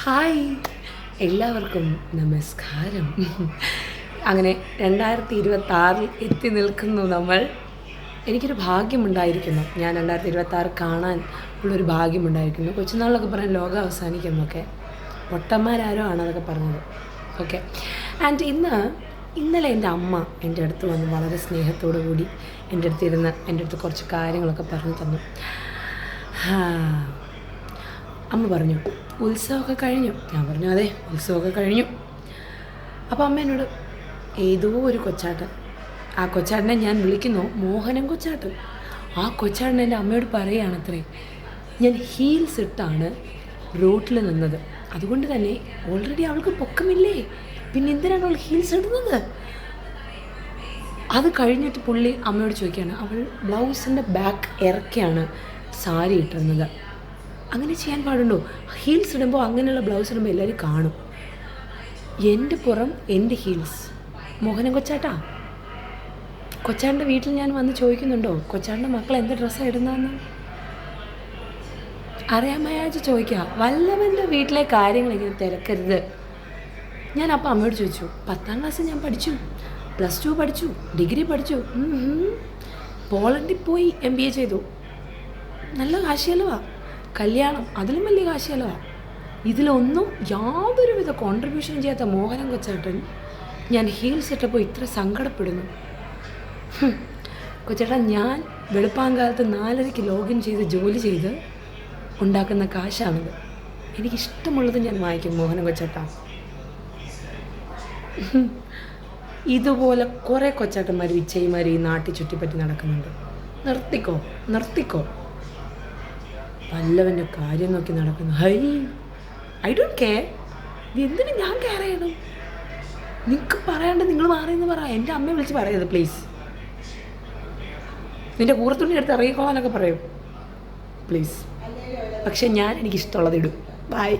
Hi, എല്ലാവർക്കും നമസ്കാരം. അങ്ങനെ 2026 എത്തി നിൽക്കുന്നു നമ്മൾ. എനിക്കൊരു ഭാഗ്യമുണ്ടായിരിക്കുന്നു, ഞാൻ 2026 കാണാൻ ഉള്ളൊരു ഭാഗ്യമുണ്ടായിരിക്കുന്നു. കൊച്ചുനാളിലൊക്കെ പറയാൻ ലോകം അവസാനിക്കുന്നൊക്കെ പൊട്ടന്മാരാരോ ആണ് അതൊക്കെ പറഞ്ഞത്. ഓക്കെ. ആൻഡ് ഇന്നലെ എൻ്റെ അമ്മ എൻ്റെ അടുത്ത് വന്ന് വളരെ സ്നേഹത്തോടു കൂടി എൻ്റെ അടുത്ത് കുറച്ച് കാര്യങ്ങളൊക്കെ പറഞ്ഞു തന്നു. അമ്മ പറഞ്ഞു, ഉത്സവമൊക്കെ കഴിഞ്ഞു. ഞാൻ പറഞ്ഞു, അതെ, ഉത്സവമൊക്കെ കഴിഞ്ഞു. അപ്പോൾ അമ്മ എന്നോട് ഏതോ ഒരു കൊച്ചാട്ടൻ, ആ കൊച്ചാട്ടനെ ഞാൻ വിളിക്കുന്നു മോഹനൻ കൊച്ചാട്ടൻ. ആ കൊച്ചാട്ടൻ എൻ്റെ അമ്മയോട് പറയുകയാണത്രേ, ഞാൻ ഹീൽസ് ഇട്ടാണ് റോട്ടിൽ നിന്നത്, അതുകൊണ്ട് തന്നെ ഓൾറെഡി അവൾക്ക് പൊക്കമില്ലേ, പിന്നെ എന്തിനാണ് അവൾ ഹീൽസ് ഇടുന്നത്? അത് കഴിഞ്ഞിട്ട് പുള്ളി അമ്മയോട് ചോദിക്കുകയാണ്, അവൾ ബ്ലൗസിൻ്റെ ബാക്ക് ഇറക്കിയാണ് സാരി ഇട്ടിരുന്നത്. അങ്ങനെ ചെയ്യാൻ പാടുണ്ടോ? ഹീൽസ് ഇടുമ്പോൾ, അങ്ങനെയുള്ള ബ്ലൗസ് ഇടുമ്പോൾ എല്ലാവരും കാണും. എൻ്റെ പുറം എൻ്റെ ഹീൽസ്. മോഹനൻ കൊച്ചാട്ടൻ്റെ വീട്ടിൽ ഞാൻ വന്ന് ചോദിക്കുന്നുണ്ടോ, കൊച്ചാട്ടൻ്റെ മക്കൾ എന്ത് ഡ്രസ്സാണ് ഇടുന്നതെന്ന് അറിയാമയാച്ച് ചോദിക്കുക. വല്ലവൻ്റെ വീട്ടിലെ കാര്യങ്ങൾ ഇങ്ങനെ തിരക്കരുത്. ഞാൻ അപ്പോൾ അമ്മയോട് ചോദിച്ചു, 10ാം ക്ലാസ് ഞാൻ പഠിച്ചു, +2 പഠിച്ചു, ഡിഗ്രി പഠിച്ചു, പോളണ്ടിൽ പോയി MBA ചെയ്തു, നല്ല കാശിയല്ലവാ, കല്യാണം അതിലും വലിയ കാശിയല്ലവാ. ഇതിലൊന്നും യാതൊരുവിധ കോൺട്രിബ്യൂഷനും ചെയ്യാത്ത മോഹനൻ കൊച്ചാട്ടൻ ഞാൻ ഹീൽസ് ഇട്ടപ്പോൾ ഇത്ര സങ്കടപ്പെടുന്നു. കൊച്ചേട്ടൻ, ഞാൻ വെളുപ്പാങ്കാലത്ത് 4:30 ലോഗിൻ ചെയ്ത് ജോലി ചെയ്ത് ഉണ്ടാക്കുന്ന കാശാണിത്. എനിക്കിഷ്ടമുള്ളത് ഞാൻ വാങ്ങിക്കും മോഹനൻ കൊച്ചാട്ട. ഇതുപോലെ കുറേ കൊച്ചാട്ടന്മാർ വിച്ചയിമാർ ഈ നാട്ടിൽ ചുറ്റിപ്പറ്റി നടക്കുന്നുണ്ട്. നിർത്തിക്കോ. വല്ലവൻ്റെ കാര്യം നോക്കി നടക്കുന്നു. I don't care. എന്തിനും ഞാൻ കെയർ ചെയ്യണം? നിങ്ങൾക്ക് പറയാണ്ട് നിങ്ങൾ മാറിയെന്ന് പറ. എൻ്റെ അമ്മയെ വിളിച്ച് പറയരുത് പ്ലീസ്. നിൻ്റെ കൂറത്തുണി എടുത്ത് ഇറങ്ങിക്കോളാനൊക്കെ പറയും പ്ലീസ്. പക്ഷെ എനിക്കിഷ്ടമുള്ളത് ഇടും. ബൈ.